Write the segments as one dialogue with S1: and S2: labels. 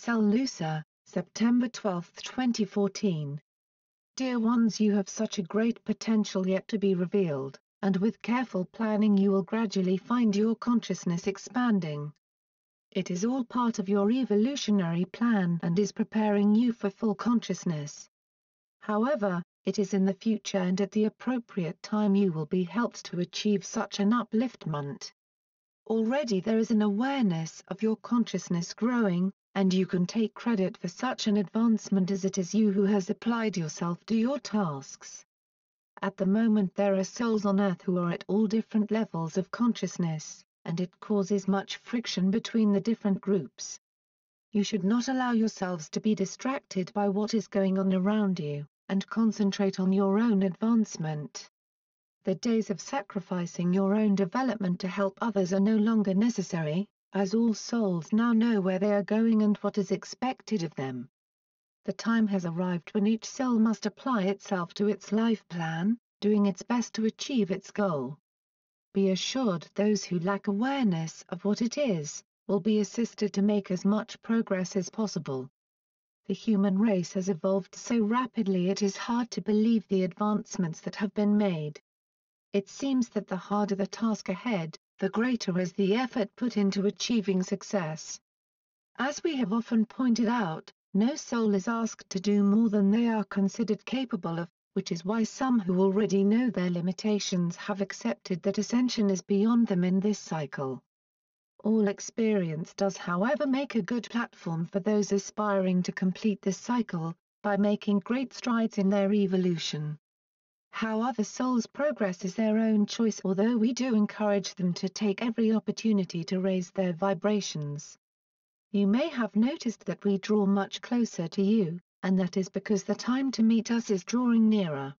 S1: SaLuSa, September 12, 2014. Dear ones, you have such a great potential yet to be revealed, and with careful planning you will gradually find your consciousness expanding. It is all part of your evolutionary plan and is preparing you for full consciousness. However, it is in the future and at the appropriate time you will be helped to achieve such an upliftment. Already there is an awareness of your consciousness growing, and you can take credit for such an advancement as it is you who has applied yourself to your tasks. At the moment there are souls on Earth who are at all different levels of consciousness, and it causes much friction between the different groups. You should not allow yourselves to be distracted by what is going on around you, and concentrate on your own advancement. The days of sacrificing your own development to help others are no longer necessary, as all souls now know where they are going and what is expected of them. The time has arrived when each soul must apply itself to its life plan, doing its best to achieve its goal. Be assured those who lack awareness of what it is, will be assisted to make as much progress as possible. The human race has evolved so rapidly it is hard to believe the advancements that have been made. It seems that the harder the task ahead, the greater is the effort put into achieving success. As we have often pointed out, no soul is asked to do more than they are considered capable of, which is why some who already know their limitations have accepted that ascension is beyond them in this cycle. All experience does, however, make a good platform for those aspiring to complete this cycle, by making great strides in their evolution. How other souls progress is their own choice, although we do encourage them to take every opportunity to raise their vibrations. You may have noticed that we draw much closer to you, and that is because the time to meet us is drawing nearer.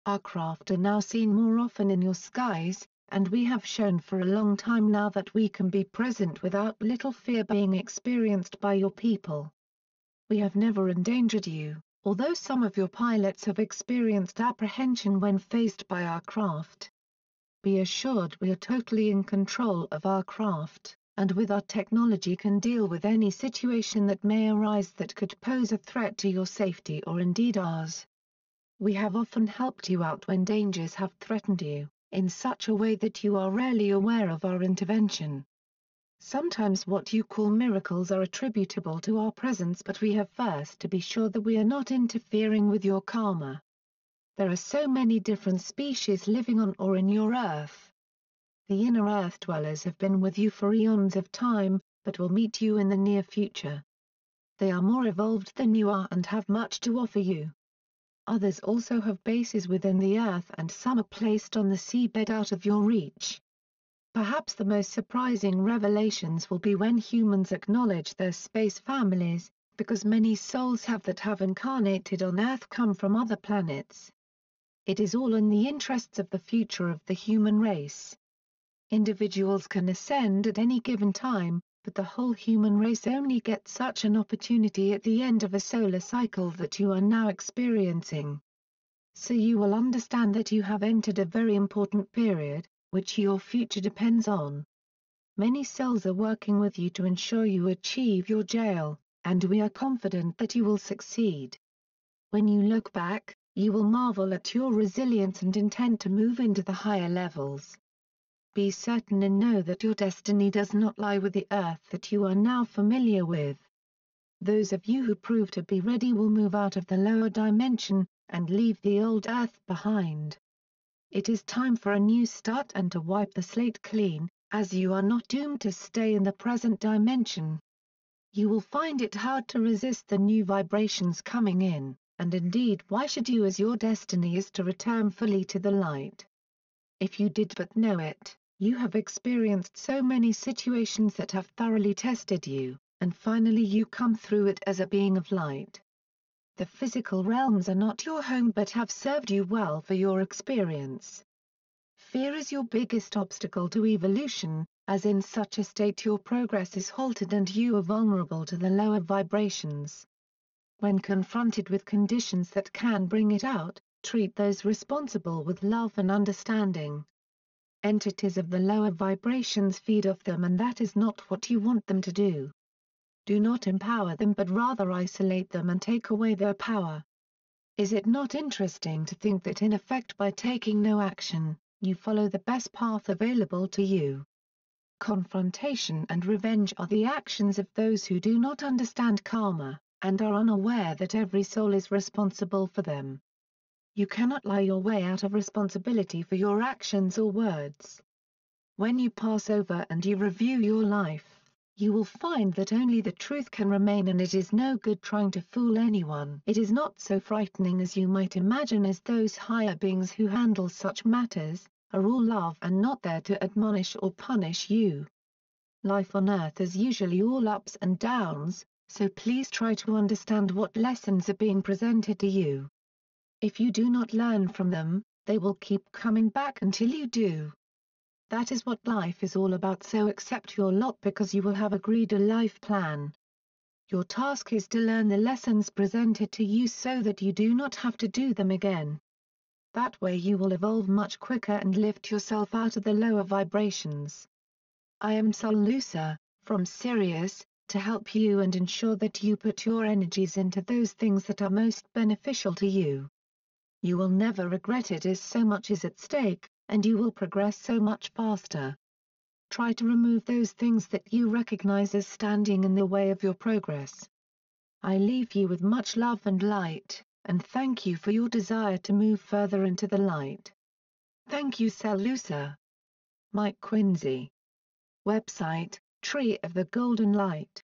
S1: Our craft are now seen more often in your skies, and we have shown for a long time now that we can be present without little fear being experienced by your people. We have never endangered you, although some of your pilots have experienced apprehension when faced by our craft. Be assured we are totally in control of our craft, and with our technology can deal with any situation that may arise that could pose a threat to your safety or indeed ours. We have often helped you out when dangers have threatened you, in such a way that you are rarely aware of our intervention. Sometimes what you call miracles are attributable to our presence, but we have first to be sure that we are not interfering with your karma. There are so many different species living on or in your Earth. The inner Earth dwellers have been with you for eons of time, but will meet you in the near future. They are more evolved than you are and have much to offer you. Others also have bases within the Earth, and some are placed on the seabed out of your reach. Perhaps the most surprising revelations will be when humans acknowledge their space families, because many souls that have incarnated on Earth come from other planets. It is all in the interests of the future of the human race. Individuals can ascend at any given time, but the whole human race only gets such an opportunity at the end of a solar cycle that you are now experiencing. So you will understand that you have entered a very important period, which your future depends on. Many souls are working with you to ensure you achieve your goal, and we are confident that you will succeed. When you look back, you will marvel at your resilience and intent to move into the higher levels. Be certain and know that your destiny does not lie with the Earth that you are now familiar with. Those of you who prove to be ready will move out of the lower dimension, and leave the old Earth behind. It is time for a new start and to wipe the slate clean, as you are not doomed to stay in the present dimension. You will find it hard to resist the new vibrations coming in, and indeed why should you, as your destiny is to return fully to the light. If you did but know it, you have experienced so many situations that have thoroughly tested you, and finally you come through it as a being of light. The physical realms are not your home but have served you well for your experience. Fear is your biggest obstacle to evolution, as in such a state your progress is halted and you are vulnerable to the lower vibrations. When confronted with conditions that can bring it out, treat those responsible with love and understanding. Entities of the lower vibrations feed off them, and that is not what you want them to do. Do not empower them but rather isolate them and take away their power. Is it not interesting to think that in effect by taking no action, you follow the best path available to you? Confrontation and revenge are the actions of those who do not understand karma, and are unaware that every soul is responsible for them. You cannot lie your way out of responsibility for your actions or words. When you pass over and you review your life, you will find that only the truth can remain, and it is no good trying to fool anyone. It is not so frightening as you might imagine, as those higher beings who handle such matters are all love and not there to admonish or punish you. Life on Earth is usually all ups and downs, so please try to understand what lessons are being presented to you. If you do not learn from them, they will keep coming back until you do. That is what life is all about, so accept your lot because you will have agreed a life plan. Your task is to learn the lessons presented to you so that you do not have to do them again. That way you will evolve much quicker and lift yourself out of the lower vibrations. I am SaLuSa, from Sirius, to help you and ensure that you put your energies into those things that are most beneficial to you. You will never regret it, as so much is at stake, and you will progress so much faster. Try to remove those things that you recognize as standing in the way of your progress. I leave you with much love and light, and thank you for your desire to move further into the light. Thank you, SaLuSa. Mike Quincy. Website, Tree of the Golden Light.